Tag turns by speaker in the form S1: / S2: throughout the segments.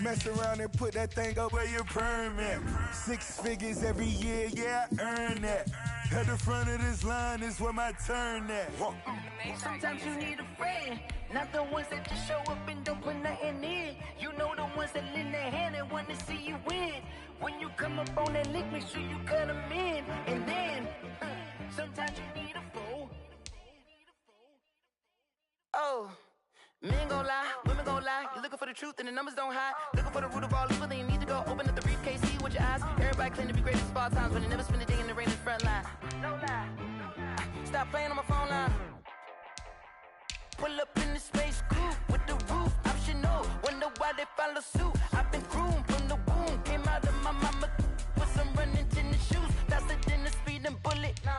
S1: Mess around and put that thing up where your permit. 6 figures every year, yeah, I earn that. At the front of this line is where my turn at.
S2: Sometimes you need a friend, not the ones that just show up and don't put nothing in. You know the ones that lend their hand and want to see you win. When you come up on that lick, make sure you cut them in. And then, sometimes you need a fool. Oh. Men gon' lie, women gon' lie. You're looking for the truth and the numbers don't hide. Looking for the root of all evil, then you need to go open up the briefcase, see with your eyes. Everybody claim to be greatest of all times, but they never spend a day in the rain in the front line. No lie. Stop playing on my phone line. Pull up in the space coupe with the roof optional. Wonder why they follow suit. I've been groomed from the womb. Came out of my mama with some running tennis shoes. Faster than a speeding bullet. No,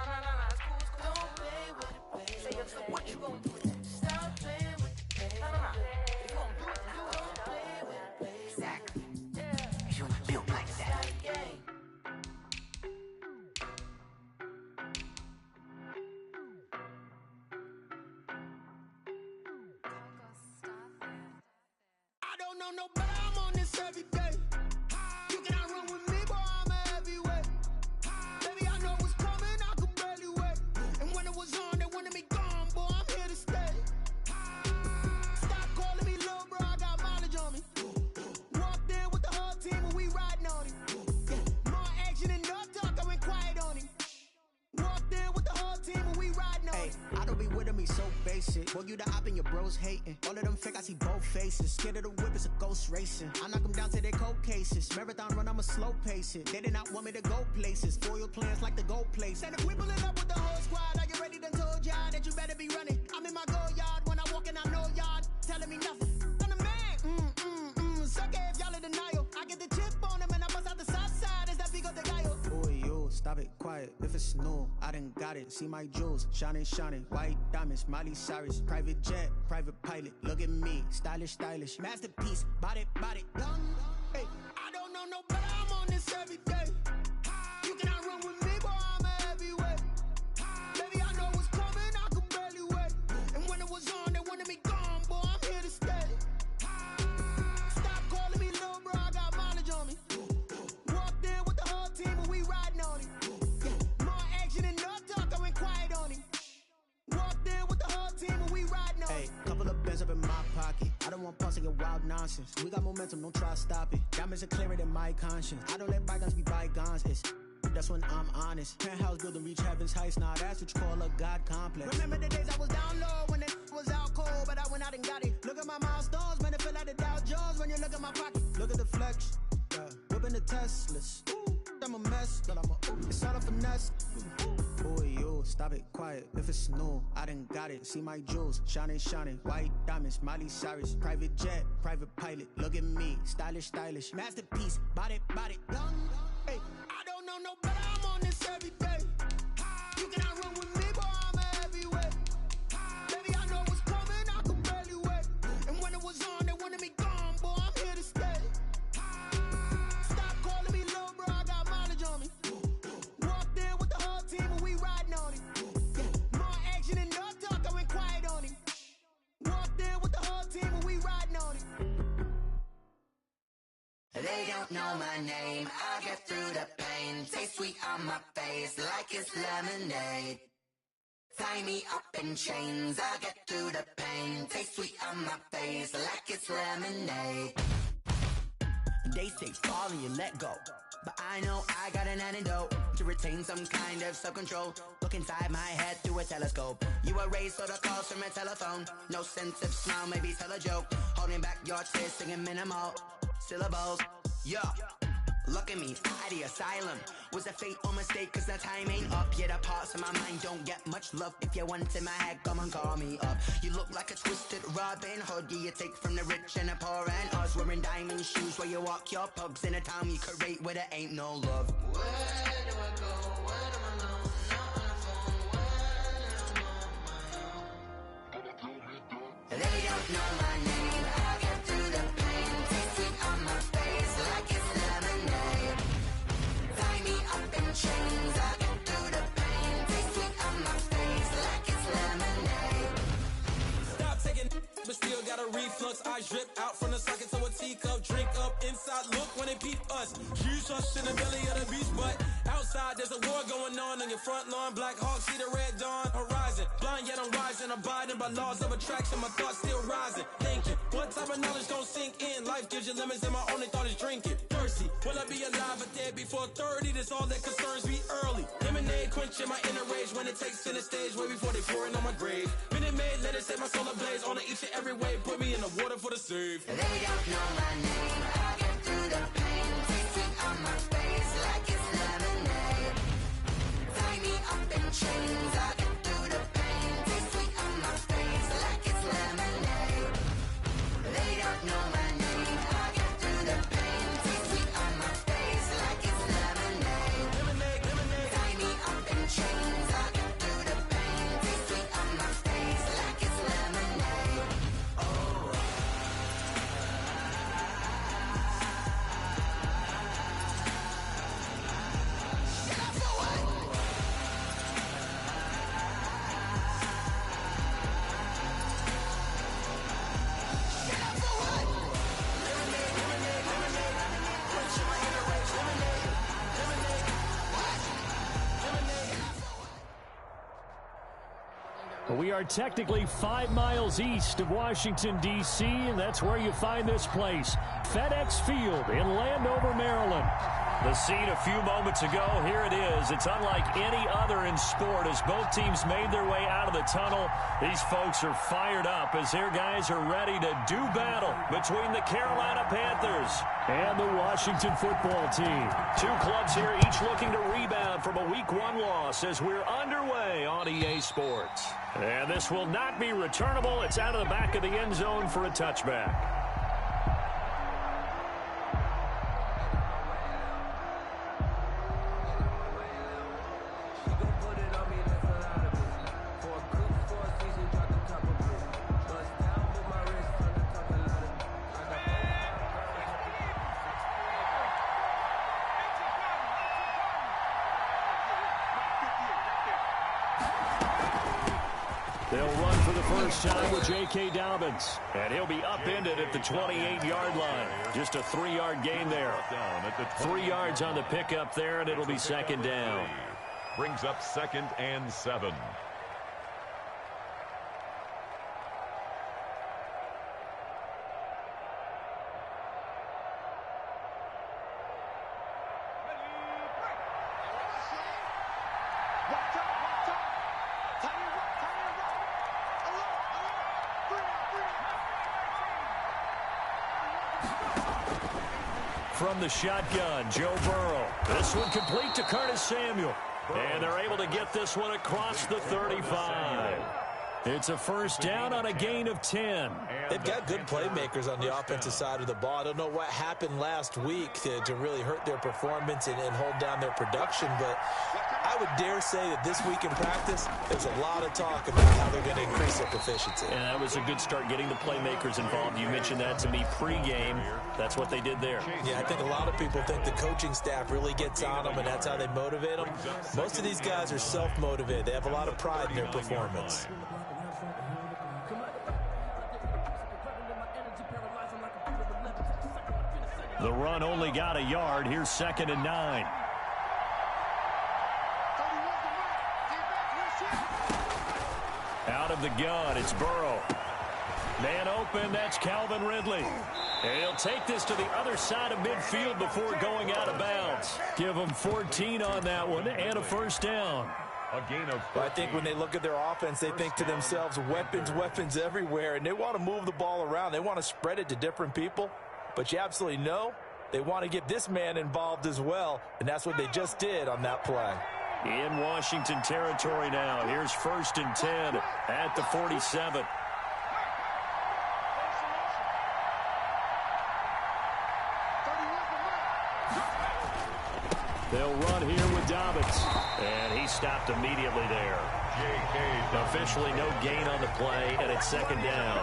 S2: it's cool, it's cool. Don't play with it, baby. Say what you gon' do? Stop playing with it, baby. No. You gon' do it, you gon' play with it, baby. Exactly. Yeah. You ain't built like that.
S3: I don't know nobody, I'm on this every day. You cannot run with me, boy, I'm a heavyweight. Baby, I know what's coming, I could barely wait. And when it was on, they wanted me gone, boy, I'm here to stay. Stop calling me little bro, I got mileage on me. Walked in with the whole team and we riding on him. Yeah. More action and no talk, I went quiet on him. Walked in with the whole team and we riding on him.
S4: I don't be with me so basic. Boy, you the op and your bros hating. All of them fake, I see both faces. Scared of the whip, it's a ghost racing. I knock them down to their cold cases. Marathon run, I'ma slow pace it. They did not want me to go places. Foil plans like the go place. And if we pulling up with the whole squad, are you ready? Done told y'all that you better be running. I'm in my go yard. When I walk in, I know y'all telling me nothing. I'm the man. Suck it if y'all in denial. I get the chip on them and I bust out the south side. Is that Pico de Gallo? Boy, yo, stop it, quiet. If it's new, I done got it. See my jewels, shining. White diamonds, Miley Cyrus. Private jet, private pilot. Look at me, stylish. Masterpiece, body, done.
S3: Hey, I don't know nobody, I'm on this every day. You cannot run with me, boy, I'm a heavyweight. Baby, I know what's coming, I could barely wait. And when it was on, they wanted me gone, boy, I'm here to stay. Stop calling me little bro, I got mileage on me. Walked in with the whole team and we riding on him. Yeah. More action and no talk, I went quiet on him. Walked in with the whole team and we riding on him.
S4: Hey, couple of bands up in my pocket. I don't want pause to get wild nonsense. We got momentum, don't try to stop it. Diamonds are clearer than my conscience. I don't let bygones be bygones. That's when I'm honest. Penthouse building reach heaven's heights. Nah, that's what you call a God complex.
S3: Remember the days I was down low when it was out cold, but I went out and got it. Look at my milestones, man, it feel like the Dow Jones when you look at my pocket.
S4: Look at the flex, whipping the Teslas. I'm a mess, but it's all a finesse. Boy, yo, stop it, quiet. If it's new, I done got it. See my jewels, shining. White diamonds, Miley Cyrus. Private jet, private pilot. Look at me, stylish. Masterpiece, body, done.
S3: Hey, I don't know nobody, I'm on this every day. You cannot run with me, boy, I'm a heavyweight. Baby, I know what's coming, I could barely wait. And when it was on, they wanted me gone, boy, I'm here to stay. Stop calling me little bro, I got mileage on me. Walked in with the whole team and we riding on him. Yeah. More action and no talk, I went quiet on him. Walked in with the whole team and we riding on him.
S2: They don't know my name, I get through the pain. Taste sweet on my face like it's lemonade. Tie me up in chains, I get through the pain. Taste sweet on my face like it's lemonade. They say fall and you let go, but I know I got an antidote to retain some kind of self-control. Look inside my head through a telescope. You erase all the calls from a telephone. No sense of smile, maybe tell a joke. Holding back your tears, singing minimal syllables. Yeah, look at me, out the asylum. Was a fate or mistake, cause the time ain't up. Yeah, the parts of my mind don't get much love. If you want in my head, come and call me up. You look like a twisted Robin Hood. Yeah, you take from the rich and the poor and us. Wearing diamond shoes where you walk your pugs in a town you create where there ain't no love. Where do I go? When I'm alone? Not on the phone. When I'm on my own. They don't know my name. I get through the pain. Taste sweet on my face like it's lemonade. Tie me up in chains. I get through the pain. Taste sweet on my face like it's lemonade.
S5: Stop taking, but still got a reflux. I drip out from the socket to a teacup. Drink up look when they peep us. Shoes us in the belly of the beast, but outside there's a war going on your front lawn. Black Hawk see the red dawn horizon. Blind yet I'm rising, abiding by laws of attraction. My thoughts still rising, thinking, what type of knowledge don't sink in? Life gives you limits and my only thought is drinking. Thirsty, will I be alive or dead before 30? That's all that concerns me early. Lemonade quenching my inner rage when it takes center stage way before they pouring on my grave. Minute Maid, let it set my soul ablaze on each and every way. Put me in the water for the save.
S2: They don't know my name, I get through the pain. Taste sweet on my face like it's lemonade. Tie me up in chains, I get through the pain. Taste sweet on my face like it's lemonade. They don't know my name, I get through the pain. Taste sweet on my face like it's lemonade. Tie me up in chains, I get through the pain. Taste sweet on my face like it's lemonade.
S6: We are technically 5 miles east of Washington, D.C., and that's where you find this place, FedEx Field in Landover, Maryland. The scene a few moments ago, here it is. It's unlike any other in sport as both teams made their way out of the tunnel. These folks are fired up as their guys are ready to do battle between the Carolina Panthers and the Washington football team. Two clubs here, each looking to rebound from a Week 1 loss as we're underway on EA Sports. And this will not be returnable. It's out of the back of the end zone for a touchback. They'll run for the first time with J.K. Dobbins. And he'll be upended at the 28-yard line. Just a 3-yard gain there. 3 yards on the pickup there, and it'll be second down.
S7: Brings up 2nd and 7.
S6: From the shotgun, Joe Burrow. This one complete to Curtis Samuel. And they're able to get this one across the 35. It's a first down on a gain of 10.
S8: They've got good playmakers on the offensive side of the ball. I don't know what happened last week to really hurt their performance and hold down their production, but I would dare say that this week in practice, there's a lot of talk about how they're going to increase their proficiency.
S6: And that was a good start getting the playmakers involved. You mentioned that to me pregame. That's what they did there.
S8: Yeah, I think a lot of people think the coaching staff really gets on them, and that's how they motivate them. Most of these guys are self-motivated. They have a lot of pride in their performance.
S6: The run only got a yard. Here's 2nd and 9. Out of the gun, it's Burrow. Man open, that's Calvin Ridley. And he'll take this to the other side of midfield before going out of bounds. Give him 14 on that one and a first down.
S7: A gain of 14.
S8: I think when they look at their offense, they think to themselves, weapons everywhere, and they want to move the ball around. They want to spread it to different people. But you absolutely know they want to get this man involved as well, and that's what they just did on that play.
S6: In Washington territory now. Here's 1st and 10 at the 47. They'll run here with Dobbins. And he stopped immediately there. Officially no gain on the play, and it's 2nd down.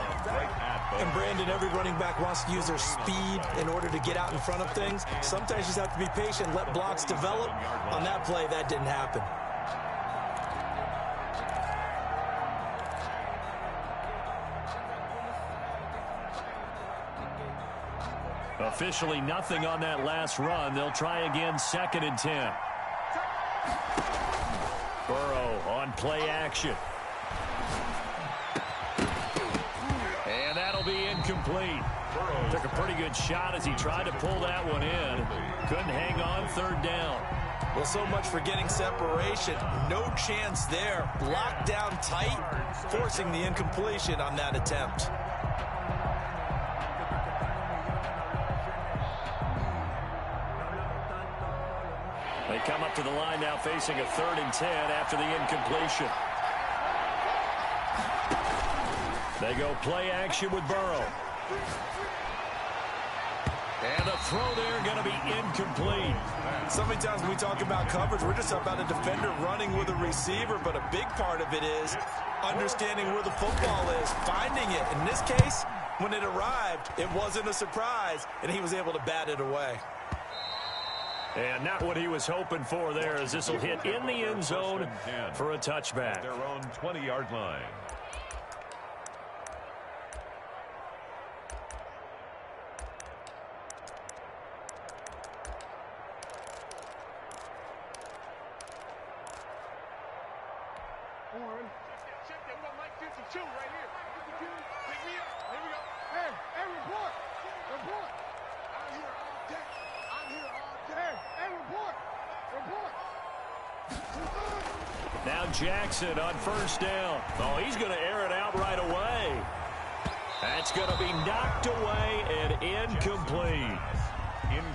S8: And Brandon, every running back wants to use their speed in order to get out in front of things. Sometimes you just have to be patient, let blocks develop. On that play, that didn't happen.
S6: A officially nothing on that last run. They'll try again, 2nd and 10. Burrow on play action. And that'll be incomplete. Took a pretty good shot as he tried to pull that one in. Couldn't hang on, 3rd down.
S8: Well, so much for getting separation. No chance there. Locked down tight, forcing the incompletion on that attempt.
S6: They come up to the line now facing a 3rd and 10 after the incompletion. They go play action with Burrow. And the throw there going to be incomplete.
S8: So many times when we talk about coverage, we're just talking about a defender running with a receiver, but a big part of it is understanding where the football is, finding it. In this case, when it arrived, it wasn't a surprise, and he was able to bat it away.
S6: And not what he was hoping for there, as this will hit in the end zone for a touchback.
S7: Their own 20-yard line.
S3: Check that. We got Mike 52 right here. 52. Pick me up. Here we go. Hey, report. Report. I'm here all day. I'm here all day. Hey, report.
S6: Now Jackson on 1st down. Oh, he's going to air it out right away. That's going to be knocked away and incomplete.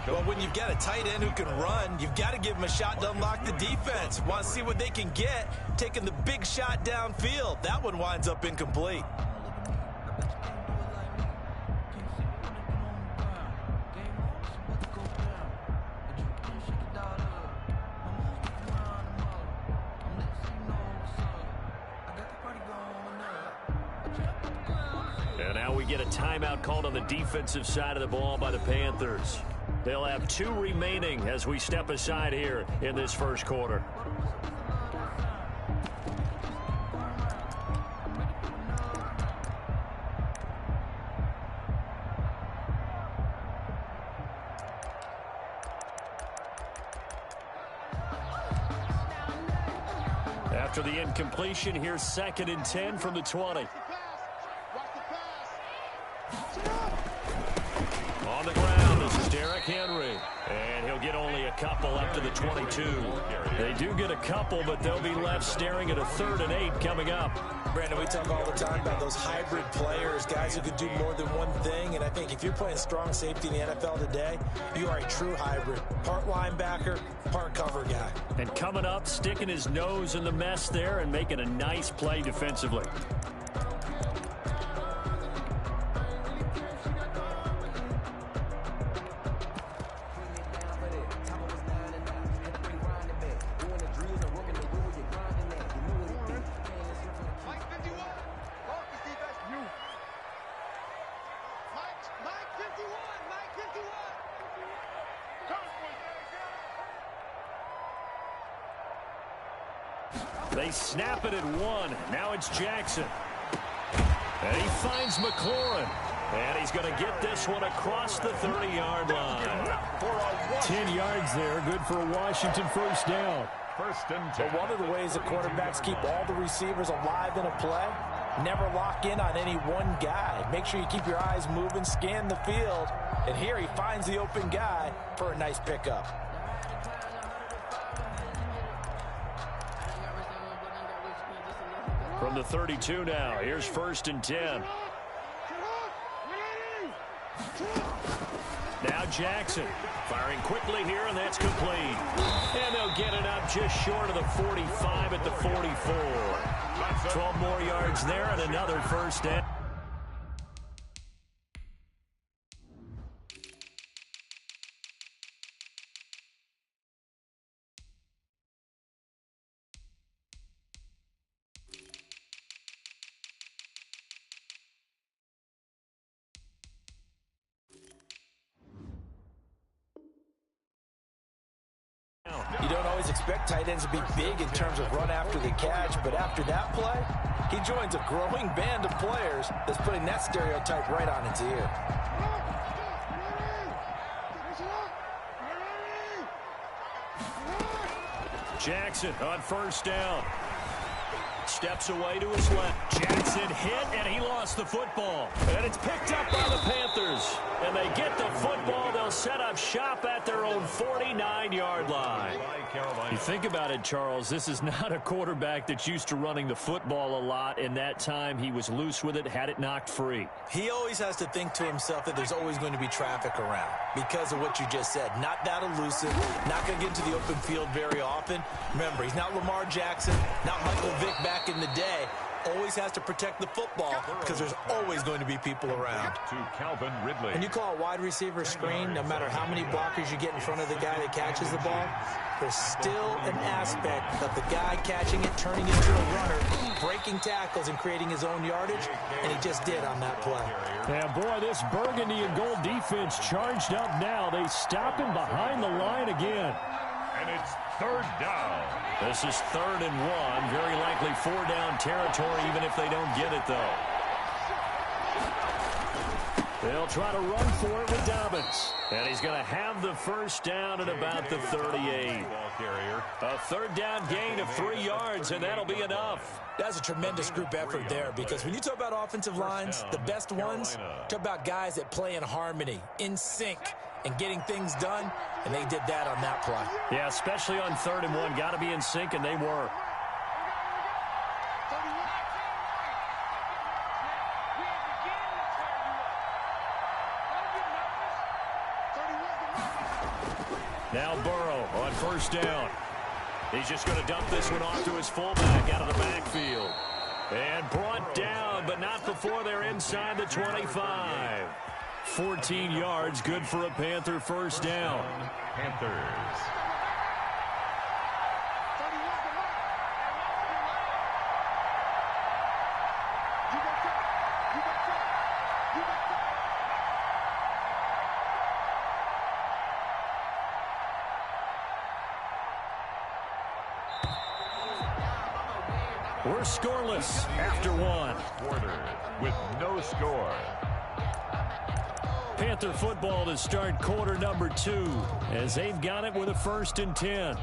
S8: Well, when you've got a tight end who can run, you've got to give him a shot to unlock the defense. Want to see what they can get, taking the big shot downfield. That one winds up incomplete.
S6: And now we get a timeout called on the defensive side of the ball by the Panthers. They'll have 2 remaining as we step aside here in this 1st quarter. After the incompletion, here's 2nd and 10 from the 20. On the ground, this is Derrick Henry. And he'll get only a couple up to the 22. They do get a couple, but they'll be left staring at a 3rd and 8 coming up.
S8: Brandon, we talk all the time about those hybrid players, guys who could do more than one thing. And I think if you're playing strong safety in the NFL today, you are a true hybrid. Part linebacker, part cover guy.
S6: And coming up, sticking his nose in the mess there and making a nice play defensively. They snap it at 1. Now it's Jackson. And he finds McLaurin. And he's going to get this one across the 30-yard line. 10 yards there. Good for a Washington 1st down.
S7: 1st and 10.
S8: But one of the ways the quarterbacks keep all the receivers alive in a play, never lock in on any one guy. Make sure you keep your eyes moving, scan the field. And here he finds the open guy for a nice pickup.
S6: From the 32 now, here's 1st and 10. Now Jackson firing quickly here, and that's complete. And they'll get it up just short of the 45 at the 44. 12 more yards there and another 1st down.
S8: You don't always expect tight ends to be big in terms of run after the catch, but after that play, he joins a growing band of players that's putting that stereotype right on its ear.
S6: Jackson on first down. Steps away to his left. Jackson hit, and he lost the football. And it's picked up by the Panthers. And they get the football. They'll set up shop at their own 49-yard line. You think about it, Charles, this is not a quarterback that's used to running the football a lot. In that time, he was loose with it, had it knocked free.
S8: He always has to think to himself that there's always going to be traffic around because of what you just said. Not that elusive, not going to get into the open field very often. Remember, he's not Lamar Jackson, not Michael Vick back in the day. Always has to protect the football because there's always going to be people around.
S7: To Calvin Ridley.
S8: When you call a wide receiver screen, no matter how many blockers you get in front of the guy that catches the ball, there's still an aspect of the guy catching it, turning into a runner, breaking tackles and creating his own yardage, and he just did on that play.
S6: And boy, this burgundy and gold defense charged up now. They stop him behind the line again.
S7: And it's third down.
S6: This is 3rd and 1. Very likely 4-down territory, even if they don't get it, though. They'll try to run for it with Dobbins. And he's going to have the first down at about the 38. A 3rd down gain of 3 yards, and that'll be enough.
S8: That's a tremendous group effort there because when you talk about offensive lines, the best ones, talk about guys that play in harmony, in sync, and getting things done, and they did that on that play.
S6: Yeah, especially on 3rd and 1. Got to be in sync, and they were. Now Burrow on first down. He's just going to dump this one off to his fullback out of the backfield. And brought down, but not before they're inside the 25. 14 yards, good for a Panther first down.
S7: Panthers.
S6: We're scoreless after 1.
S7: Quarter with no score.
S6: Panther football to start quarter number 2 as they've got it with a 1st and 10.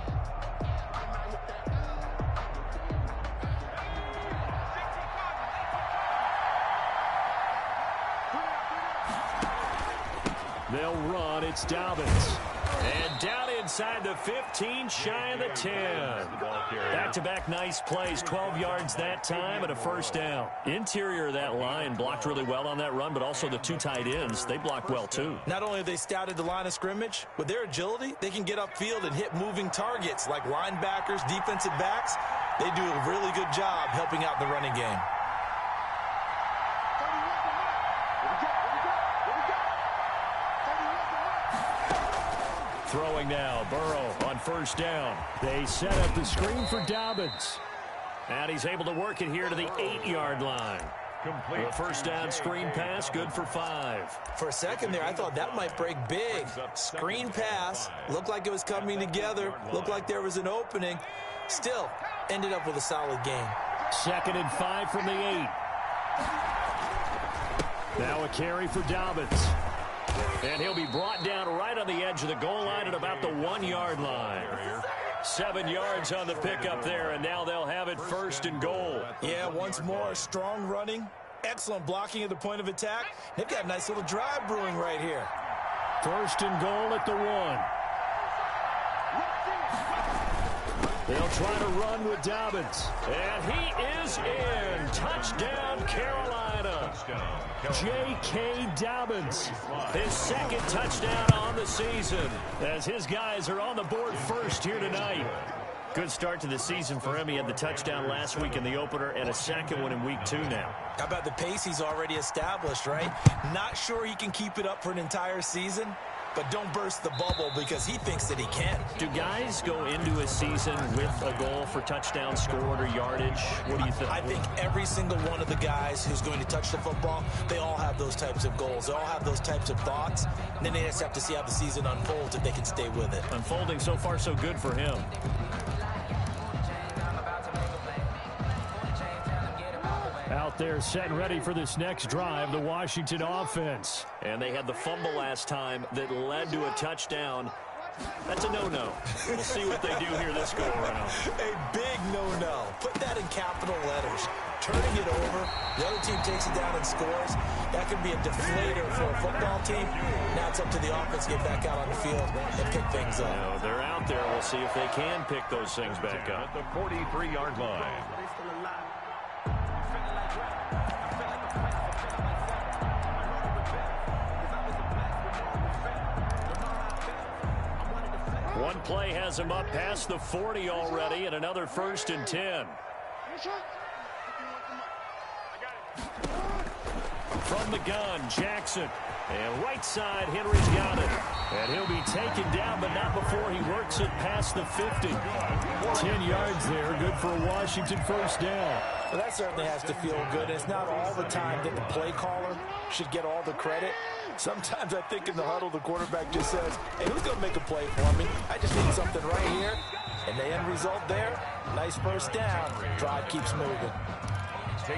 S6: They'll run. It's Dobbins. And down inside the 15, shy of the 10. Back-to-back nice plays, 12 yards that time and a first down. Interior of that line blocked really well on that run, but also the 2 tight ends, they blocked well too.
S8: Not only have they scouted the line of scrimmage, with their agility, they can get upfield and hit moving targets like linebackers, defensive backs. They do a really good job helping out the running game.
S6: Throwing now, Burrow on first down. They set up the screen for Dobbins. And he's able to work it here to the 8-yard line. The first down screen pass, good for 5.
S8: For a second there, I thought that might break big. Screen pass, looked like it was coming together, looked like there was an opening. Still, ended up with a solid gain.
S6: 2nd and 5 from the 8. Now a carry for Dobbins. And he'll be brought down right on the edge of the goal line at about the 1-yard line. 7 yards on the pickup there, and now they'll have it 1st and goal.
S8: Yeah, once more, strong running, excellent blocking at the point of attack. They've got a nice little drive brewing right here.
S6: 1st and goal at the 1. They'll try to run with Dobbins. And he is in. Touchdown, Carolina. J.K. Dobbins, his 2nd touchdown on the season, as his guys are on the board first here tonight. Good start to the season for him. He had the touchdown last week in the opener and a 2nd one in week 2 now.
S8: How about the pace he's already established, right? Not sure he can keep it up for an entire season, but don't burst the bubble because he thinks that he can.
S6: Do guys go into a season with a goal for touchdown scored or yardage? What do you think?
S8: I think every single one of the guys who's going to touch the football, they all have those types of goals. They all have those types of thoughts. And then they just have to see how the season unfolds if they can stay with it.
S6: Unfolding so far so good for him. Out They're set and ready for this next drive, the Washington offense.
S9: And they had the fumble last time that led to a touchdown. That's a no-no. We'll see what they do here this go-around.
S8: A big no-no. Put that in capital letters. Turning it over, the other team takes it down and scores. That could be a deflator for a football team. Now it's up to the offense to get back out on the field and pick things up.
S9: No, they're out there. We'll see if they can pick those things back up.
S7: At the 43-yard line.
S6: One play has him up past the 40 already, and another 1st and 10. From the gun, Jackson. And right side, Henry's got it. And he'll be taken down, but not before he works it past the 50. 10 yards there, good for a Washington 1st down.
S8: Well, that certainly has to feel good. It's not all the time that the play caller should get all the credit. Sometimes I think in the huddle, the quarterback just says, hey, who's going to make a play for me? I just need something right here. And the end result there, nice 1st down. Drive keeps moving.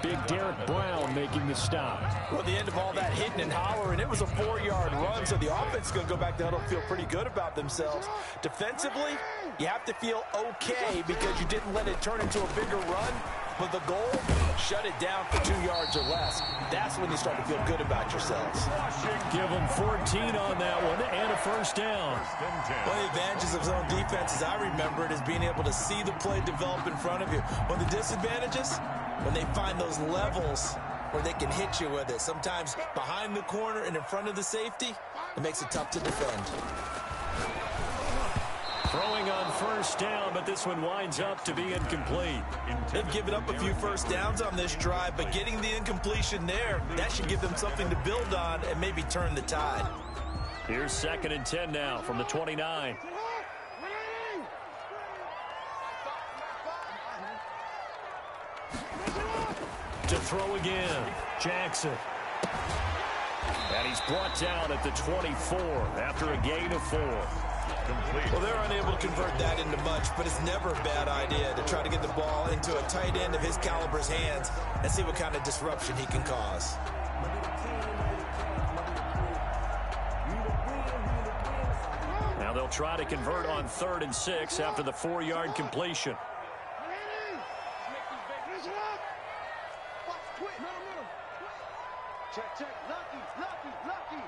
S6: Big Derek Brown making the stop.
S8: Well, the end of all that hitting and hollering, it was a 4-yard run, so the offense is going to go back to huddle and feel pretty good about themselves. Defensively, you have to feel okay because you didn't let it turn into a bigger run. But the goal, shut it down for 2 yards or less. That's when you start to feel good about yourselves.
S6: Give them 14 on that one and a 1st down.
S8: One of the advantages of zone defense, as I remember it, is being able to see the play develop in front of you. One of the disadvantages, when they find those levels where they can hit you with it. Sometimes behind the corner and in front of the safety, it makes it tough to defend.
S6: Throwing on 1st down, but this one winds up to be incomplete.
S8: They've given up a few 1st downs on this drive, but getting the incompletion there, that should give them something to build on and maybe turn the tide.
S6: Here's 2nd and 10 now from the 29. To throw again, Jackson. And he's brought down at the 24 after a gain of 4.
S8: Well, they're unable to convert that into much, but it's never a bad idea to try to get the ball into a tight end of his caliber's hands and see what kind of disruption he can cause.
S6: Now they'll try to convert on 3rd and 6 after the 4-yard completion.
S3: Check. Lucky.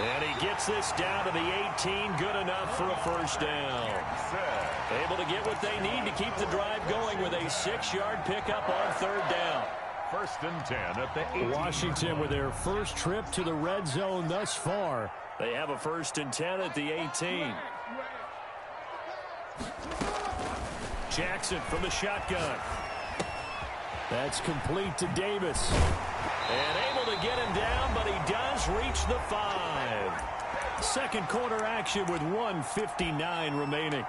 S6: And he gets this down to the 18, good enough for a 1st down. Able to get what they need to keep the drive going with a 6-yard pickup on 3rd down.
S7: 1st and 10 at the 18.
S6: Washington with their first trip to the red zone thus far. They have a 1st and 10 at the 18. Jackson from the shotgun. That's complete to Davis. And able to get him down, but he does reach the 5. 2nd quarter action with 1:59 remaining.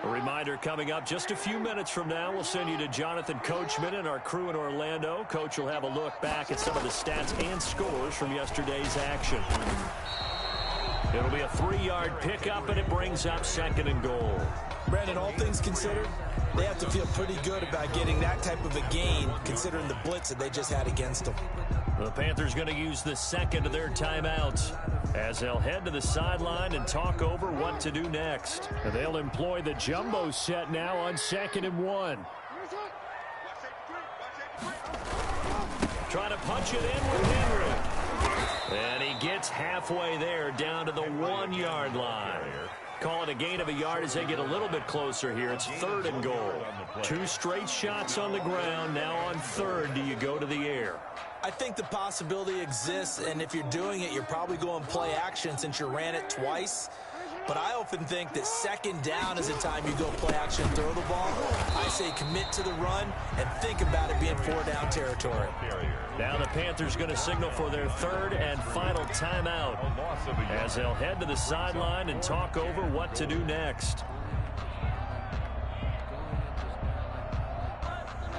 S6: A reminder coming up just a few minutes from now. We'll send you to Jonathan Coachman and our crew in Orlando. Coach will have a look back at some of the stats and scores from yesterday's action. It'll be a 3-yard pickup, and it brings up 2nd and goal.
S8: Brandon, all things considered, they have to feel pretty good about getting that type of a gain, considering the blitz that they just had against them.
S6: The Panthers going to use the 2nd of their timeouts as they'll head to the sideline and talk over what to do next. They'll employ the jumbo set now on 2nd and 1. Trying to punch it in with Henry. And he gets halfway there, down to the 1-yard line. Call it a gain of a yard as they get a little bit closer here. It's 3rd and goal. 2 straight shots on the ground. Now on 3rd, do you go to the air?
S8: I think the possibility exists, and if you're doing it, you're probably going play action since you ran it twice. But I often think that 2nd down is the time you go play action and throw the ball. I say commit to the run and think about it being 4-down territory.
S6: Now the Panthers going to signal for their 3rd and final timeout as they'll head to the sideline and talk over what to do next.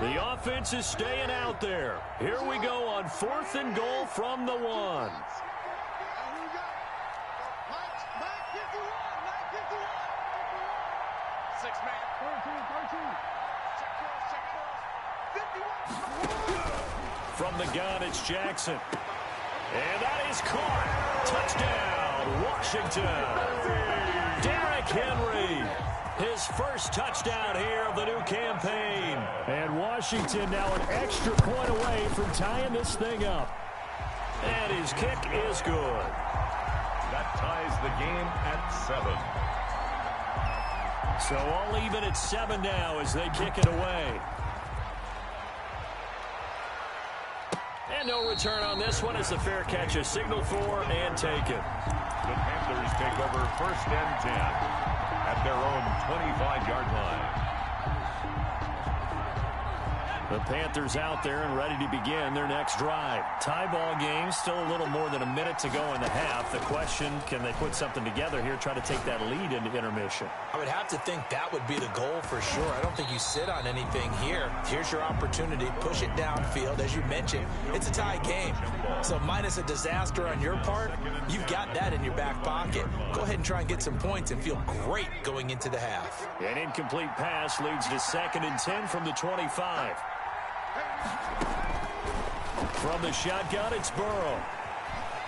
S6: The offense is staying out there. Here we go on 4th and goal from the 1. From the gun, it's Jackson. And that is caught. Touchdown, Washington. Derrick Henry, his first touchdown here of the new campaign. And Washington now an extra point away from tying this thing up. And his kick is good.
S7: That ties the game at 7.
S6: So all even at 7 now as they kick it away. And no return on this one as the fair catch is signaled for and taken.
S7: The Panthers take over 1st and 10 at their own 25-yard line.
S6: The Panthers out there and ready to begin their next drive. Tie ball game, still a little more than a minute to go in the half. The question, can they put something together here, try to take that lead into intermission?
S8: I would have to think that would be the goal for sure. I don't think you sit on anything here. Here's your opportunity. Push it downfield. As you mentioned, it's a tie game. So minus a disaster on your part, you've got that in your back pocket. Go ahead and try and get some points and feel great going into the half.
S6: An incomplete pass leads to 2nd and 10 from the 25. From the shotgun, it's Burrow.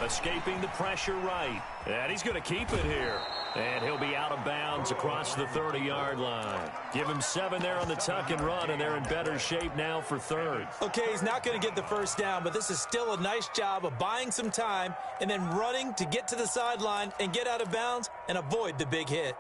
S6: Escaping the pressure right. And he's going to keep it here. And he'll be out of bounds across the 30-yard line. Give him 7 there on the tuck and run, and they're in better shape now for 3rd.
S8: Okay, he's not going to get the first down, but this is still a nice job of buying some time and then running to get to the sideline and get out of bounds and avoid the big hit.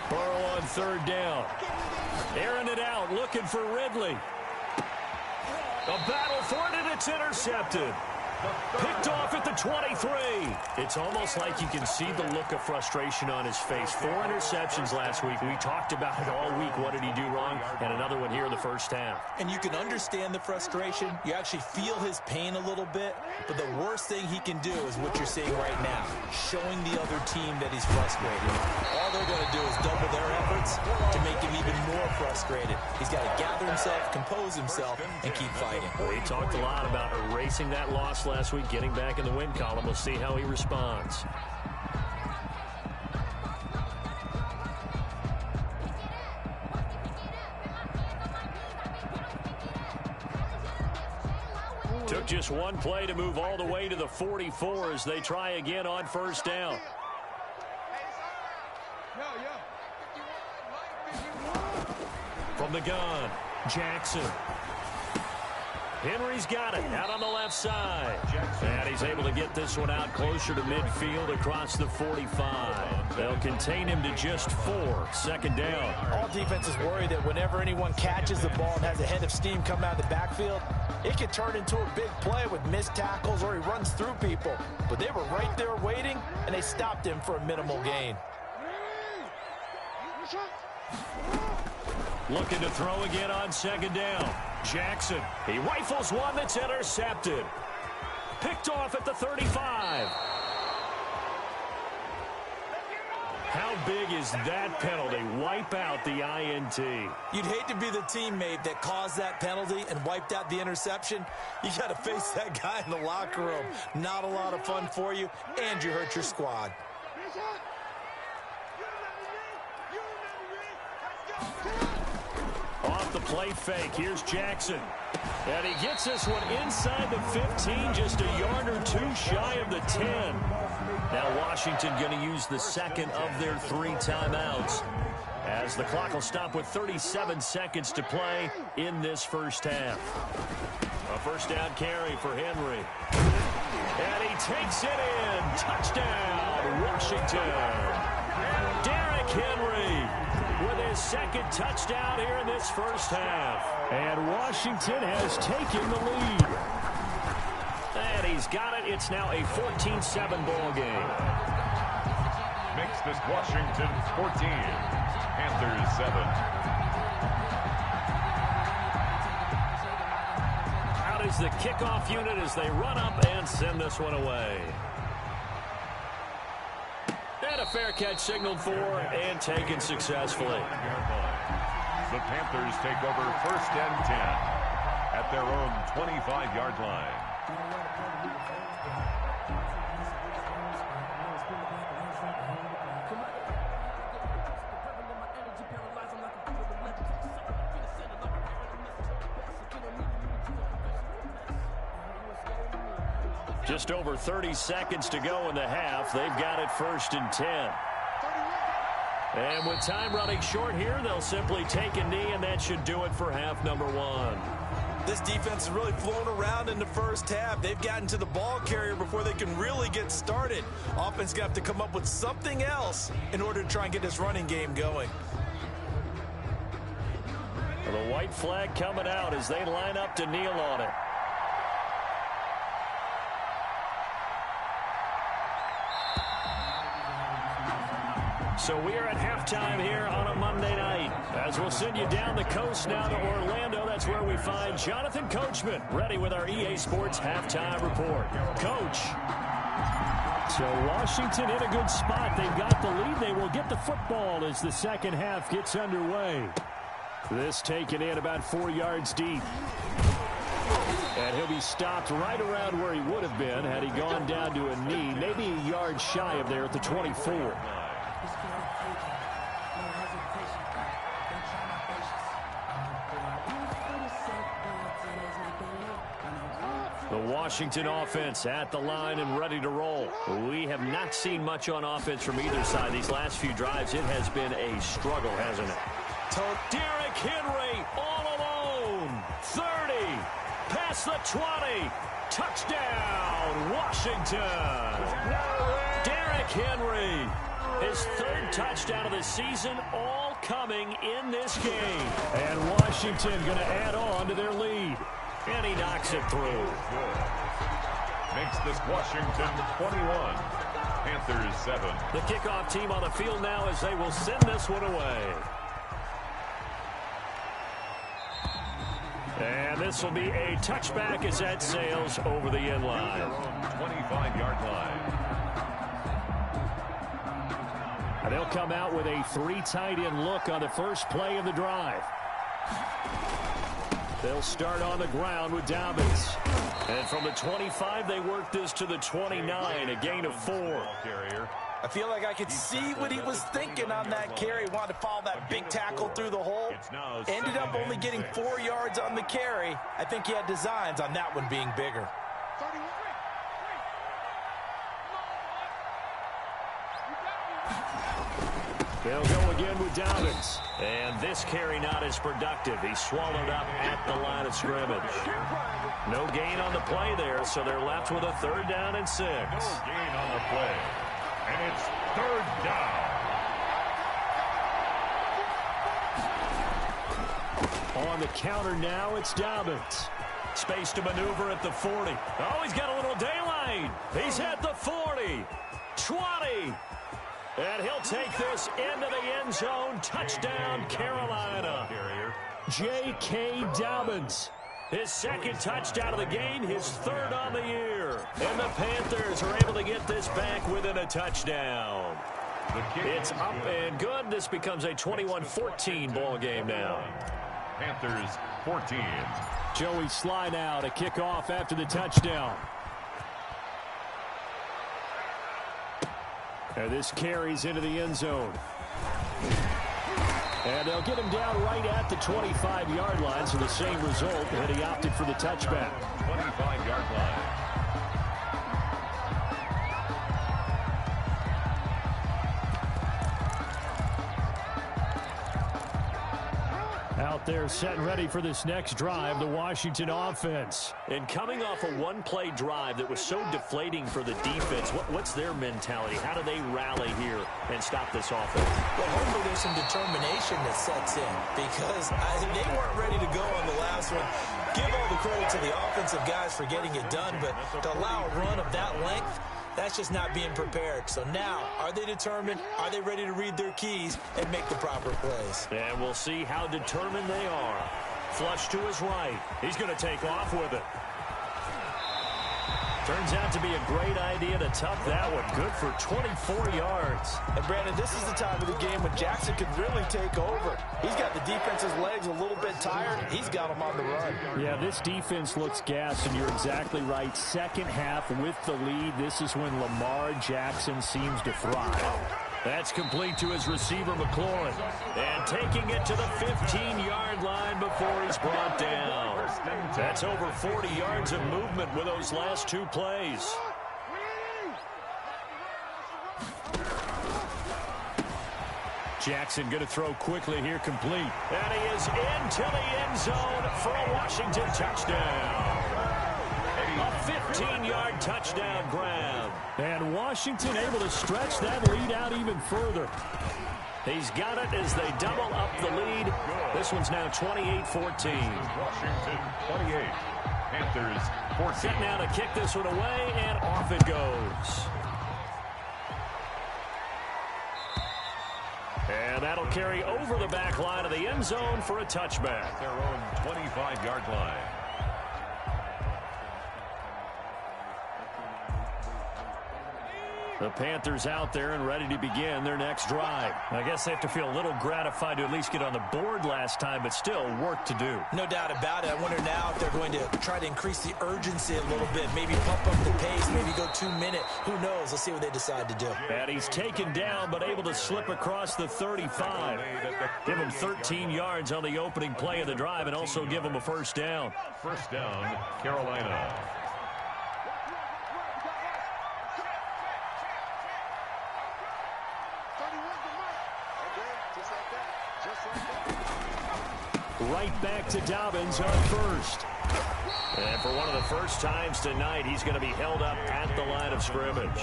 S6: Burrow on 3rd down. Airing it out, looking for Ridley. A battle for it, and it's intercepted. Picked off at the 23. It's almost like you can see the look of frustration on his face. 4 interceptions last week. We talked about it all week. What did he do wrong? And another one here in the first half.
S8: And you can understand the frustration. You actually feel his pain a little bit. But the worst thing he can do is what you're seeing right now, showing the other team that he's frustrated. All they're going to do is double their efforts to make him even more frustrated. He's got to gather himself, compose himself, and keep fighting.
S6: We talked a lot about erasing that loss last week, getting back in the win column. We'll see how he responds. Took just one play to move all the way to the 44 as they try again on 1st down. From the gun, Jackson. Henry's got it out on the left side. And he's able to get this one out closer to midfield across the 45. They'll contain him to just 4. 2nd down.
S8: All defenses worry that whenever anyone catches the ball and has a head of steam come out of the backfield, it could turn into a big play with missed tackles or he runs through people. But they were right there waiting, and they stopped him for a minimal gain.
S6: Looking to throw again on 2nd down. Jackson, he rifles one that's intercepted. Picked off at the 35. How big is that penalty? Wipe out the INT.
S8: You'd hate to be the teammate that caused that penalty and wiped out the interception. You got to face that guy in the locker room. Not a lot of fun for you, and you hurt your squad.
S6: Off the play fake, here's Jackson. And he gets this one inside the 15, just a yard or 2 shy of the 10. Now Washington going to use the 2nd of their 3 timeouts, as the clock will stop with 37 seconds to play in this first half. A 1st down carry for Henry. And he takes it in. Touchdown, Washington. Derrick Henry with his 2nd touchdown here in this first half. And Washington has taken the lead. And he's got it. It's now a 14-7 ball game.
S7: Makes this Washington 14, Panthers 7.
S6: Out is the kickoff unit as they run up and send this one away. And a fair catch signaled for and taken successfully.
S7: The Panthers take over 1st and 10 at their own 25-yard line.
S6: Just over 30 seconds to go in the half. They've got it 1st and 10. And with time running short here, they'll simply take a knee, and that should do it for half number 1.
S8: This defense has really flown around in the first half. They've gotten to the ball carrier before they can really get started. Offense going to have to come up with something else in order to try and get this running game going.
S6: Well, the white flag coming out as they line up to kneel on it. So we are at halftime here on a Monday night. As we'll send you down the coast now to Orlando, that's where we find Jonathan Coachman, ready with our EA Sports Halftime Report. Coach. So Washington in a good spot. They've got the lead. They will get the football as the second half gets underway. This taken in about 4 yards deep. And he'll be stopped right around where he would have been had he gone down to a knee, maybe a yard shy of there at the 24. The Washington offense at the line and ready to roll. We have not seen much on offense from either side. These last few drives, it has been a struggle, hasn't it? Derrick Henry all alone. 30. Past the 20. Touchdown, Washington. Derrick Henry. His 3rd touchdown of the season, all coming in this game. And Washington going to add on to their lead. And he knocks it through.
S7: Makes this Washington 21, Panthers 7.
S6: The kickoff team on the field now as they will send this one away. And this will be a touchback as that sails over the end line.
S7: 25-yard line.
S6: And they'll come out with a 3 tight end look on the first play of the drive. They'll start on the ground with Dobbins. And from the 25, they work this to the 29, a gain of 4.
S8: I feel like I could see what he was thinking on that carry. Wanted to follow that big tackle through the hole. Ended up only getting 4 yards on the carry. I think he had designs on that one being bigger.
S6: They'll go again with Dobbins. And this carry not as productive. He's swallowed up at the line of scrimmage. No gain on the play there, so they're left with a 3rd down and 6.
S7: No gain on the play. And it's 3rd down.
S6: On the counter now, it's Dobbins. Space to maneuver at the 40. Oh, he's got a little daylight. He's at the 40. 20. And he'll take this into the end zone. Touchdown, Carolina. J.K. Dobbins. His 2nd touchdown of the game, his 3rd on the year. And the Panthers are able to get this back within a touchdown. It's up and good. This becomes a 21-14 ball game now.
S7: Panthers 14.
S6: Joey Sly now to kick off after the touchdown. And this carries into the end zone. And they'll get him down right at the 25-yard line, so the same result, and he opted for the touchback.
S7: 25-yard line.
S6: Out there set and ready for this next drive, the Washington offense. And coming off a one-play drive that was so deflating for the defense, what's their mentality? How do they rally here and stop this offense?
S8: Well, hopefully there's some determination that sets in because they weren't ready to go on the last one. Give all the credit to the offensive guys for getting it done, but to allow a run of that length, that's just not being prepared. So now, are they determined? Are they ready to read their keys and make the proper plays?
S6: And we'll see how determined they are. Flush to his right. He's going to take off with it. Turns out to be a great idea to tuck that one. Good for 24 yards.
S8: And, Brandon, this is the time of the game when Jackson could really take over. He's got the defense's legs a little bit tired. He's got them on the run.
S6: Yeah, this defense looks gassed, and you're exactly right. Second half with the lead, this is when Lamar Jackson seems to thrive. That's complete to his receiver, McLaurin. And taking it to the 15-yard line before he's brought down. That's over 40 yards of movement with those last two plays. Jackson going to throw quickly here, complete. And he is into the end zone for a Washington touchdown. A 15-yard touchdown grab. And Washington able to stretch that lead out even further. He's got it as they double up the lead. This one's now 28-14.
S7: Washington 28, Panthers 14.
S6: Set now to kick this one away, and off it goes. And that'll carry over the back line of the end zone for a touchback.
S7: Their own 25-yard line.
S6: The Panthers out there and ready to begin their next drive. I guess they have to feel a little gratified to at least get on the board last time, but still work to do.
S8: No doubt about it. I wonder now if they're going to try to increase the urgency a little bit, maybe pump up the pace, maybe go 2-minute. Who knows? Let's see what they decide to do.
S6: And he's taken down, but able to slip across the 35. Give him 13 yards on the opening play of the drive and also give him a first down.
S7: First down, Carolina.
S6: Right back to Dobbins on first. And for one of the first times tonight, he's going to be held up at the line of scrimmage.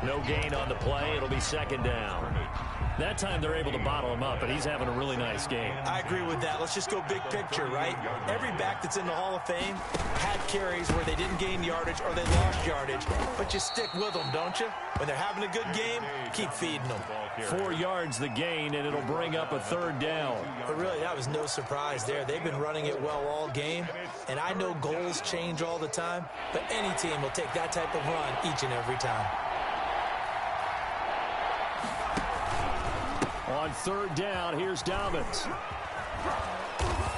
S6: No gain on the play. It'll be second down. That time they're able to bottle him up, but he's having a really nice game.
S8: I agree with that. Let's just go big picture, right? Every back that's in the Hall of Fame had carries where they didn't gain yardage or they lost yardage, but you stick with them, don't you? When they're having a good game, keep feeding them.
S6: 4 yards the gain, and it'll bring up a third down.
S8: But really, that was no surprise there. They've been running it well all game, and I know goals change all the time, but any team will take that type of run each and every time.
S6: On third down, here's Dobbins.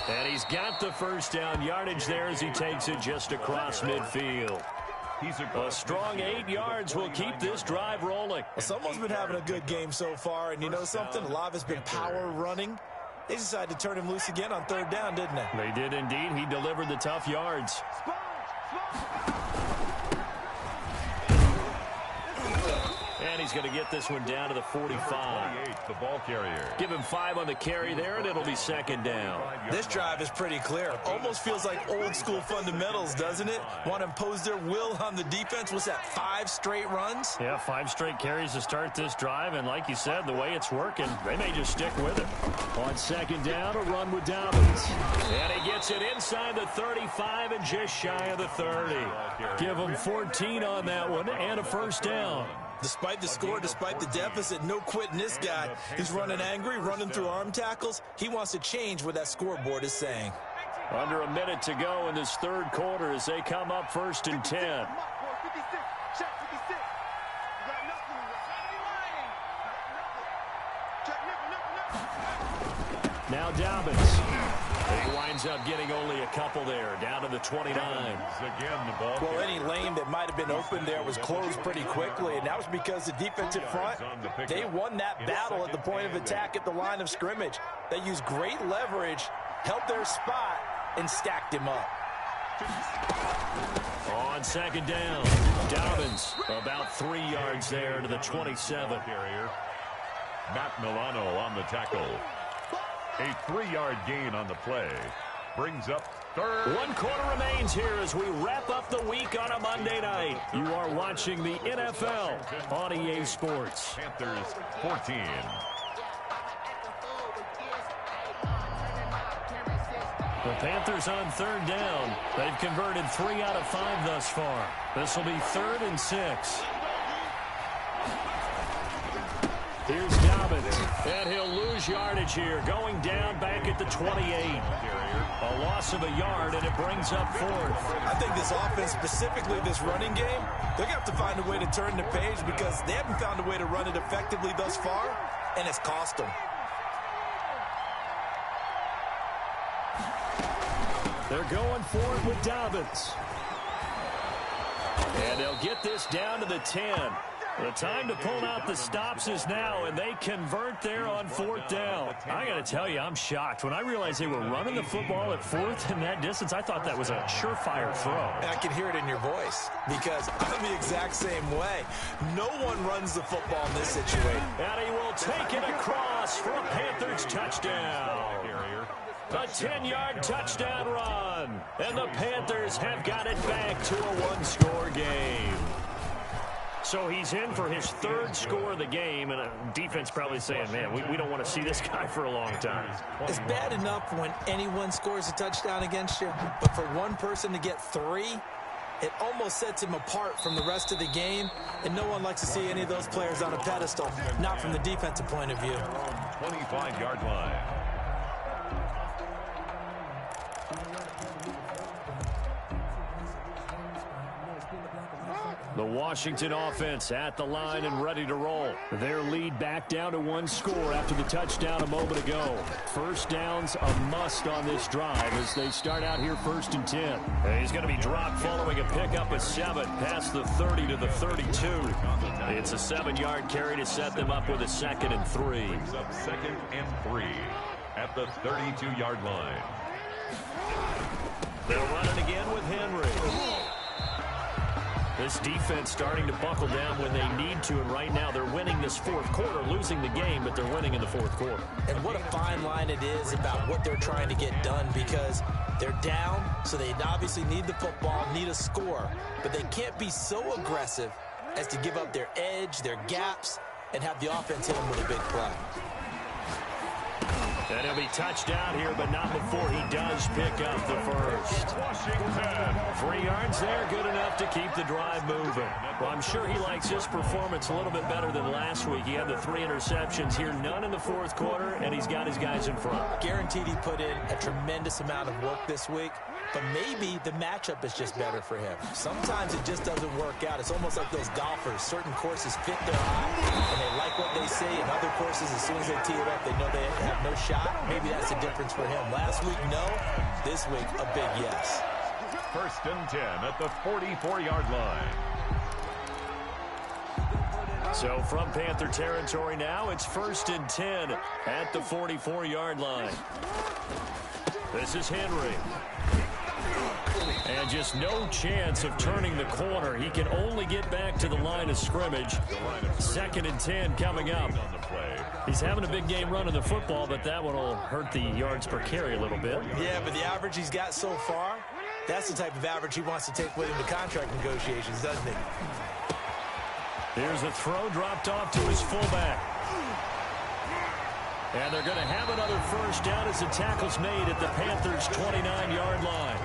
S6: And he's got the first down yardage there as he takes it just across midfield. A strong 8 yards will keep this drive rolling.
S8: Well, someone's been having a good game so far, and you know something? A lot of it's been power running. They decided to turn him loose again on third down, didn't they?
S6: They did indeed. He delivered the tough yards. And he's going to get this one down to the 45.
S7: The ball carrier.
S6: Give him 5 on the carry there, and it'll be second down.
S8: This drive is pretty clear. Almost feels like old school fundamentals, doesn't it? Want to impose their will on the defense. What's that, 5 straight runs?
S6: Yeah, 5 straight carries to start this drive, and like you said, the way it's working, they may just stick with it. On second down, a run with Dobbins. And he gets it inside the 35 and just shy of the 30. Give him 14 on that one and a first down.
S8: Despite the score, despite the deficit, no quitting this guy. He's running angry, running through arm tackles. He wants to change what that scoreboard is saying.
S6: Under a minute to go in this third quarter as they come up first and 10. Now Dobbins. He winds up getting only a couple there, down to the 29.
S8: Well, any lane that might have been open there was closed pretty quickly, and that was because the defensive front, they won that battle at the point of attack at the line of scrimmage. They used great leverage, held their spot, and stacked him up.
S6: On second down, Dobbins about 3 yards there to the 27.
S7: Matt Milano on the tackle. A 3-yard gain on the play. Brings up third.
S6: 1 quarter remains here as we wrap up the week on a Monday night. You are watching the NFL on EA Sports.
S7: Panthers 14.
S6: The Panthers on third down. They've converted 3 out of 5 thus far. This will be 3rd and 6. Here's Dobbins. And he'll lose yardage here, going down back at the 28. A loss of a yard, and it brings up fourth.
S8: I think this offense, specifically this running game, they're going to have to find a way to turn the page because they haven't found a way to run it effectively thus far, and it's cost them.
S6: They're going for it with Dobbins. And they'll get this down to the 10. The time to pull out the stops is now, and they convert there on fourth down. I got to tell you, I'm shocked. When I realized they were running the football at fourth in that distance, I thought that was a surefire throw.
S8: And I can hear it in your voice because I'm the exact same way. No one runs the football in this situation.
S6: And he will take it across for a Panthers touchdown. A 10-yard touchdown run. And the Panthers have got it back to a one-score game. So he's in for his third score of the game, and defense probably saying, man, we don't want to see this guy for a long time.
S8: It's bad enough when anyone scores a touchdown against you, but for one person to get 3, it almost sets him apart from the rest of the game, and no one likes to see any of those players on a pedestal, not from the defensive point of view.
S7: 25-yard line.
S6: The Washington offense at the line and ready to roll. Their lead back down to one score after the touchdown a moment ago. First down's a must on this drive as they start out here 1st and 10. And he's going to be dropped following a pickup of 7 past the 30 to the 32. It's a 7-yard carry to set them up with a 2nd and 3.
S7: Up 2nd and 3 at the 32-yard line.
S6: They'll run it again with Henry. This defense starting to buckle down when they need to, and right now they're winning this fourth quarter, losing the game, but they're winning in the fourth quarter.
S8: And what a fine line it is about what they're trying to get done because they're down, so they obviously need the football, need a score, but they can't be so aggressive as to give up their edge, their gaps, and have the offense hit them with a big play.
S6: And he'll be touched down here, but not before he does pick up the first. 3 yards there, good enough to keep the drive moving. Well, I'm sure he likes his performance a little bit better than last week. He had the 3 interceptions here, none in the fourth quarter, and he's got his guys in front.
S8: Guaranteed he put in a tremendous amount of work this week, but maybe the matchup is just better for him. Sometimes it just doesn't work out. It's almost like those golfers. Certain courses fit their eye, and they like what they see, and other courses, as soon as they tee it up, they know they have no shot. Maybe that's the difference for him. Last week, no. This week, a big yes.
S7: 1st and 10 at the 44-yard line.
S6: So from Panther territory now, it's 1st and 10 at the 44-yard line. This is Henry. And just no chance of turning the corner. He can only get back to the line of scrimmage. 2nd and 10 coming up. He's having a big game running the football, but that one will hurt the yards per carry a little bit.
S8: Yeah, but the average he's got so far, that's the type of average he wants to take with him to contract negotiations, doesn't he?
S6: Here's a throw dropped off to his fullback. And they're going to have another first down as the tackle's made at the Panthers' 29-yard line.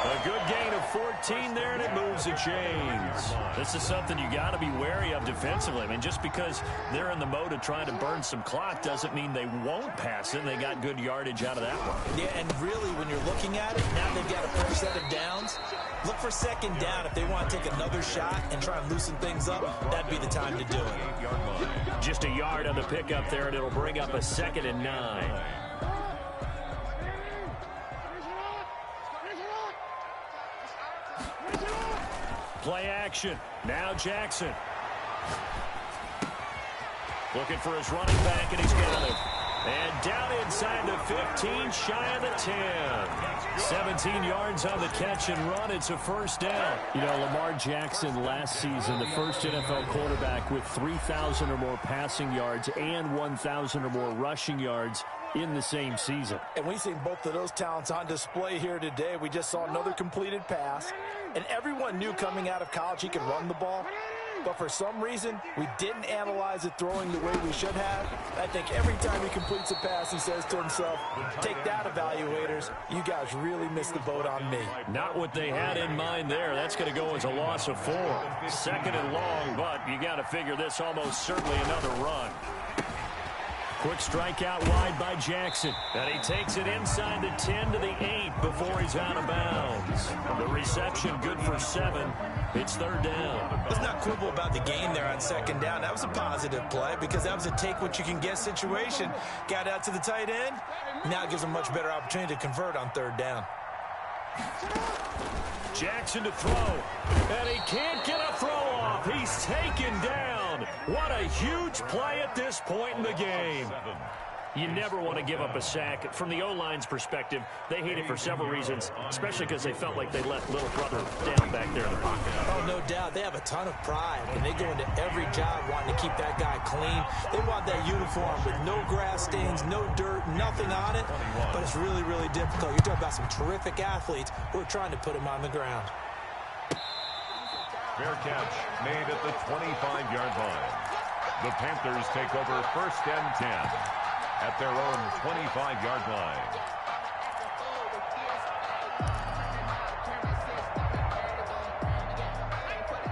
S6: A good gain of 14 there, and it moves the chains. This is something you got to be wary of defensively. I mean, just because they're in the mode of trying to burn some clock doesn't mean they won't pass it. They got good yardage out of that one.
S8: Yeah, and really, when you're looking at it, now they've got a fresh set of downs. Look for 2nd down. If they want to take another shot and try and loosen things up, that'd be the time to do it.
S6: Just a yard on the pickup there, and it'll bring up a 2nd and 9. Play action. Now Jackson. Looking for his running back, and he's got it. And down inside the 15, shy of the 10. 17 yards on the catch and run. It's a first down. You know, Lamar Jackson last season, the first NFL quarterback with 3,000 or more passing yards and 1,000 or more rushing yards in the same season.
S8: And we've seen both of those talents on display here today. We just saw another completed pass. And everyone knew coming out of college he could run the ball. But for some reason, we didn't analyze it throwing the way we should have. I think every time he completes a pass, he says to himself, take that, evaluators. You guys really missed the boat on me.
S6: Not what they had in mind there. That's going to go as a loss of 4. 2nd and long, but you got to figure this almost certainly another run. Quick strikeout wide by Jackson. And he takes it inside the 10 to the 8 before he's out of bounds. The reception good for 7. It's third down.
S8: Let's not quibble about the gain there on second down. That was a positive play because that was a take-what-you-can-get situation. Got out to the tight end. Now it gives him a much better opportunity to convert on third down.
S6: Jackson to throw. And he can't get a throw off. He's taken down. What a huge play at this point in the game. You never want to give up a sack. From the O-line's perspective, they hate it for several reasons, especially because they felt like they let little brother down back there in the pocket.
S8: Oh, no doubt. They have a ton of pride, and they go into every job wanting to keep that guy clean. They want that uniform with no grass stains, no dirt, nothing on it, but it's really, really difficult. You're talking about some terrific athletes who are trying to put him on the ground.
S7: Fair catch made at the 25-yard line. The Panthers take over 1st and 10 at their own 25-yard line.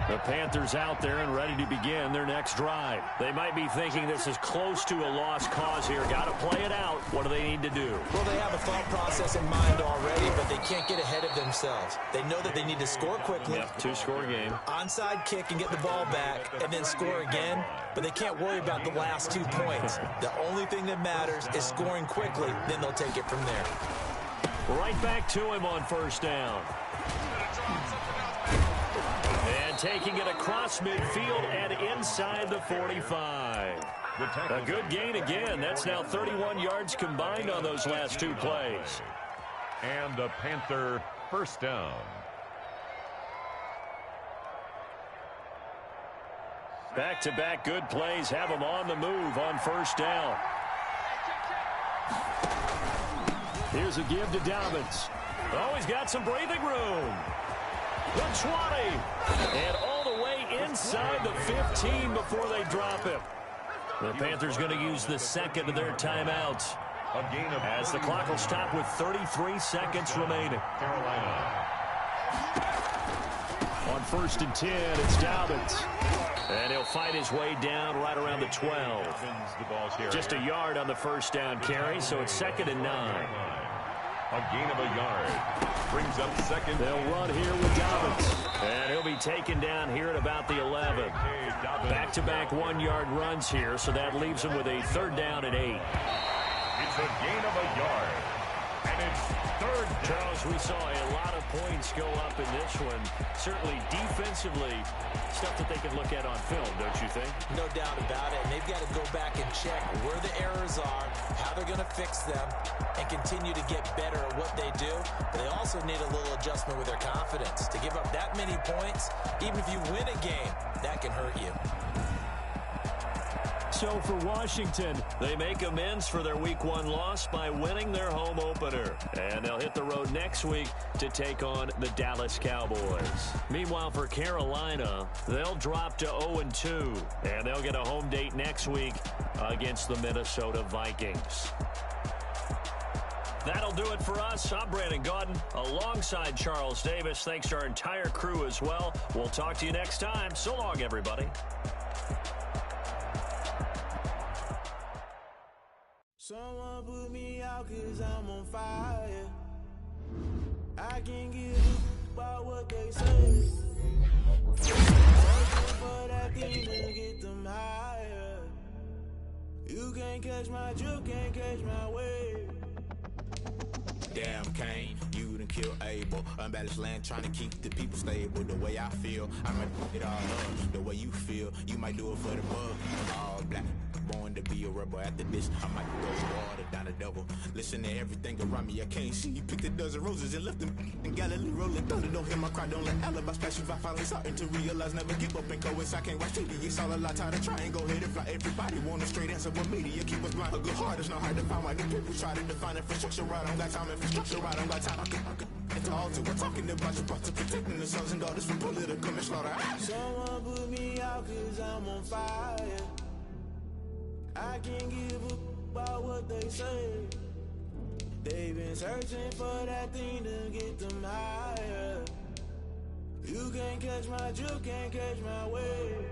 S6: The Panthers out there and ready to begin their next drive. They might be thinking this is close to a lost cause here. Got to play it out. What do they need to do?
S8: Well, they have a thought process in mind already, but they can't get ahead of themselves. They know that they need to score quickly.
S6: Yep, 2-score game.
S8: Onside kick and get the ball back and then score again, but they can't worry about the last 2 points. The only thing that matters is scoring quickly, then they'll take it from there.
S6: Right back to him on first down. And taking it across midfield and inside the 45. A good gain again. That's now 31 yards combined on those last 2 plays.
S7: And a Panther first down.
S6: Back-to-back good plays have them on the move on first down. Here's a give to Dobbins. Oh, he's got some breathing room. The 20. And all the way inside the 15 before they drop him. The Panthers going to use the second of their timeouts. As the clock will stop with 33 seconds remaining.
S7: Carolina.
S6: On 1st and 10, it's Dobbins. And he'll fight his way down right around the 12. Just a yard on the first down carry, so it's 2nd and 9.
S7: A gain of a yard. Brings up second.
S6: They'll run here with Dobbins. And he'll be taken down here at about the 11. Back-to-back 1-yard runs here, so that leaves him with a 3rd down and 8.
S7: It's a gain of a yard. And it's 3rd down.
S6: Charles, we saw a lot of points go up in this one. Certainly defensively, stuff that they can look at on film, don't you think?
S8: No doubt about it. And they've got to go back and check where the errors are, how they're going to fix them, and continue to get better at what they do. But they also need a little adjustment with their confidence. To give up that many points, even if you win a game, that can hurt you.
S6: So for Washington, they make amends for their Week 1 loss by winning their home opener. And they'll hit the road next week to take on the Dallas Cowboys. Meanwhile, for Carolina, they'll drop to 0-2. And they'll get a home date next week against the Minnesota Vikings. That'll do it for us. I'm Brandon Gaudin alongside Charles Davis. Thanks to our entire crew as well. We'll talk to you next time. So long, everybody.
S3: Someone put me out 'cause I'm on fire. I can't give a about what they say. Working for that thing to get them higher. You can't catch my drift, can't catch my wave. Damn, Kane, you done killed Abel. Unbalanced land, trying to keep the people stable. The way I feel, I might it all up. The way you feel, you might do it for the bug. All black, born to be a rebel. After this, I might go water down the double. Listen to everything around me, I can't see. You picked a dozen roses and left them in Galilee rolling thunder. Don't hear my cry, don't let alibi splash. If I finally starting to realize, never give up and go. I can't watch TV, it's all a lot. Tired of trying, go ahead and fly. Everybody want a straight answer, but media keep us blind. A good heart is not hard to find. Why the people try to define infrastructure right? I don't got time, infrastructure right, I don't got time. It's all to we're talking about your brother, protecting the sons and daughters from political manslaughter. Someone put me out 'cause I'm on fire. I can't give a about what they say. They've been searching for that thing to get them higher. You can't catch my drift, can't catch my wave.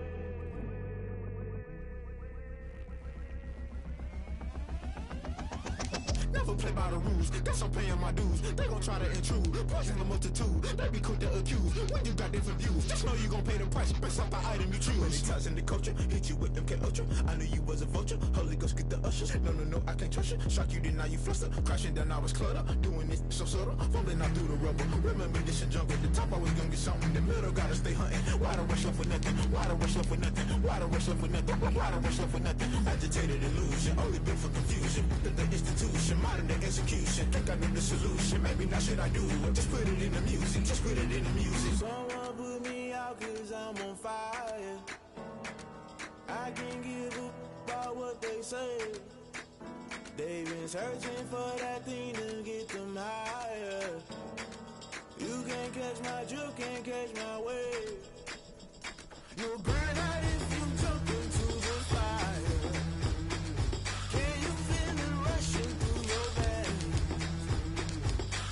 S3: Never play by the rules. Guess I'm paying my dues. They gon' try to intrude. Poison the multitude. They be quick to accuse. When you got different views, just know you gon' pay the price based off the item you choose. Many times in the culture, hit you with them K Ultra. I knew you was a vulture. Holy Ghost get the ushers. No, I can't trust you. Shock you, then now you fluster. Crashing down, I was clutter. Doing this so subtle. Fumbling out through the rubble. Remember this and jungle. The top always gonna get something. The middle gotta stay hunting. Why the rush left for nothing? Why the rush left for nothing? Why the rush left for nothing? Why the rush left for nothing? Agitated illusion. Only built for confusion. The institution. Modern day execution. Think I know the solution. Maybe not should I do it? Just put it in the music. Just put it in the music.
S10: Someone put me out cause I'm on fire. I can't give a about what they say. They've been searching for that thing to get them higher. You can't catch my drift, can't catch my wave. You'll burn out if you jump into the fire. Can you feel it rushing through your veins?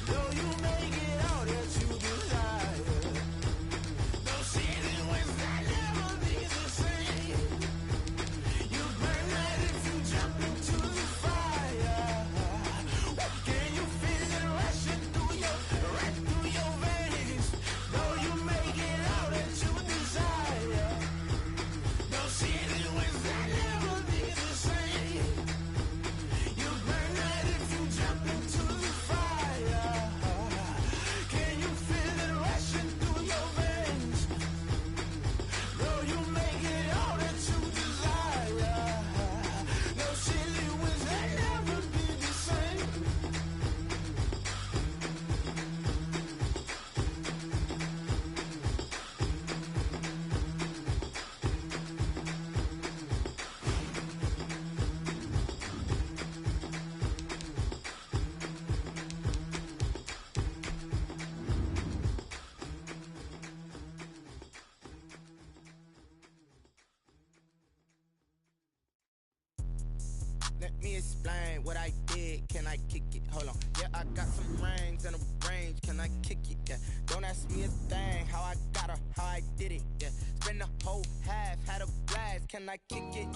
S10: Though you make it out that you desire. Those seasons when that never be the same. You burn out if you jump into the fire. Can you feel it rushing through your veins? Though you make it out that you desire. Those seasons when that never be the same. You burn out if you jump into the fire. Can you feel it rushing through your veins? Though you make it all that you desire. No silly winds that never be the same. Let me explain what I did. Can I kick it? Hold on. Yeah, I got some rings and a range. Can I kick it? Yeah. Don't ask me a thing. How I got her, how I did it. Yeah. Spend the whole half, had a blast. Can I kick it?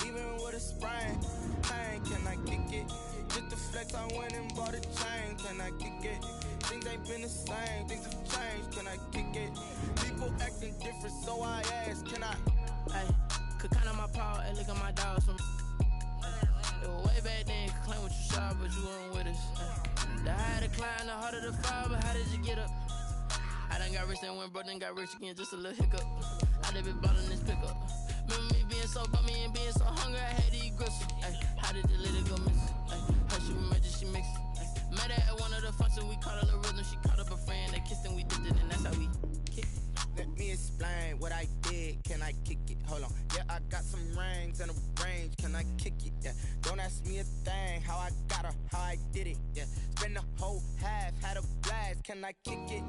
S10: Even with a sprain. Pain, can I kick it? Just the flex, I went and bought a chain. Can I kick it? Things ain't been the same. Things have changed. Can I kick it? People acting different, so I ask. Can I?
S11: Hey, could count on my paw and look at my dogs from. It was way back then, could claim what you saw, but you weren't with us. The higher the climb, the harder the fall, but how did you get up? I done got rich and went broke, then got rich again, just a little hiccup. I done been ballin' this pickup. Remember me being so bummy and being so hungry, I had to eat gristle. How did you let it go miss? How she remember she mixed it. Met her at one of the functions, we caught a little rhythm, she caught up a friend, they kissed and we dipped it, and that's how we kicked it.
S3: Let me explain what I did. Can I kick it? Hold on. Yeah, I got some rings and a range. Can I kick it? Yeah. Don't ask me a thing. How I got her, how I did it. Yeah. Spend the whole half, had a blast. Can I kick it?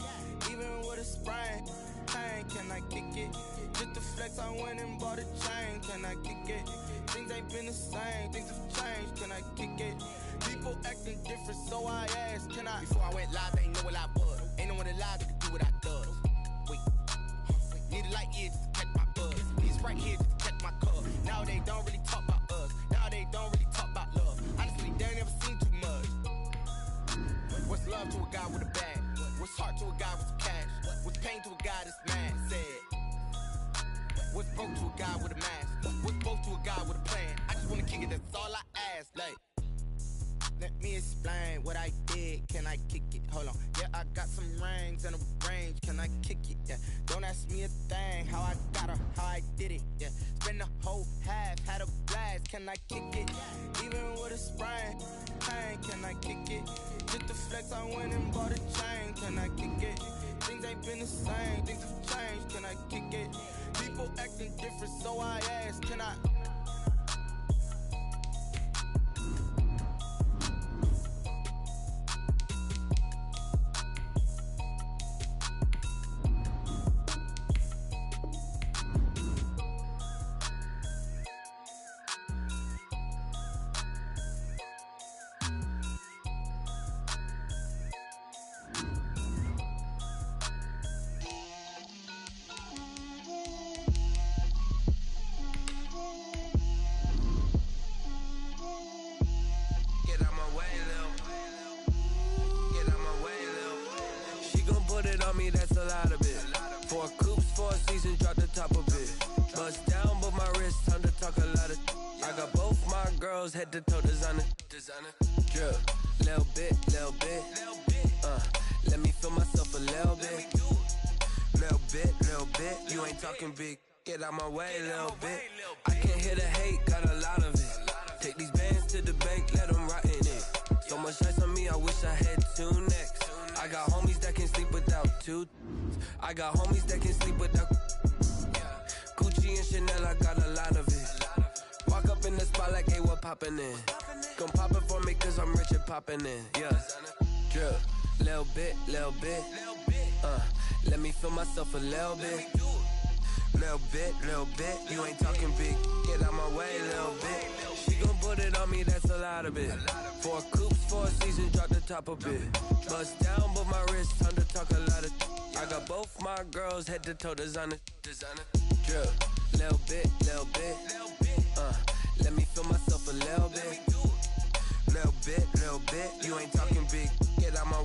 S3: Even with a sprain. Pain, can I kick it? Just the flex, I went and bought a chain. Can I kick it? Things ain't been the same. Things have changed. Can I kick it? People acting different, so I asked. Can I? Before I went live, they ain't know what I was. Ain't no one alive that could do what I does. Wait. Need a light here just to catch my buzz. These right here just to catch my cub. Now they don't really talk about us. Now they don't really talk about love. Honestly, they ain't never seen too much. What's love to a guy with a bag? What's heart to a guy with some cash? What's pain to a guy that's mad? Said. What's broke to a guy with a mask? What's both to a guy with a plan? I just wanna kick it, that's all I ask. Like, let me explain what I did. Can I kick it? Hold on. Yeah, I got some rings and a range. Can I kick it? Yeah. Don't ask me a thing. How I got her, how I did it. Yeah. Spend the whole half, had a blast. Can I kick it? Even with a sprain. Pain, can I kick it? Just the flex, I went and bought a chain. Can I kick it? Things ain't been the same. Things have changed. Can I kick it? People acting different, so I ask. Can I?
S12: that's a lot of it. 4 coops, 4 seasons, drop the top of it. Bust down, but my wrist, time to talk a lot of. I got both my girls head to toe designer. Drip, little bit. Let me feel myself a little bit. Little bit. You ain't talking big. Get out my way, little bit. I can't hear the hate, got a lot of it. Take these bands to the bank, let them rot in it. So much ice on me, I wish I had 2 necks. I got homies that can sleep without 2. I got homies that can sleep without. Gucci and Chanel, I got a lot of it. Walk up in the spot like, hey, what poppin' in? Gon' pop it for me cause I'm rich and poppin' in. Yeah, drip, little bit. Let me feel myself a little bit. Little bit. You ain't talking big. Get out my way, little bit. She gon' put it on me, that's a lot of it. 4 coops, 4 seasons, drop the top of it. Bust down, but my wrist, time to talk a lot of. I got both my girls head to toe designer. Drip, little bit. Let me feel myself a little bit. Little bit. You ain't talking big. Get out my way.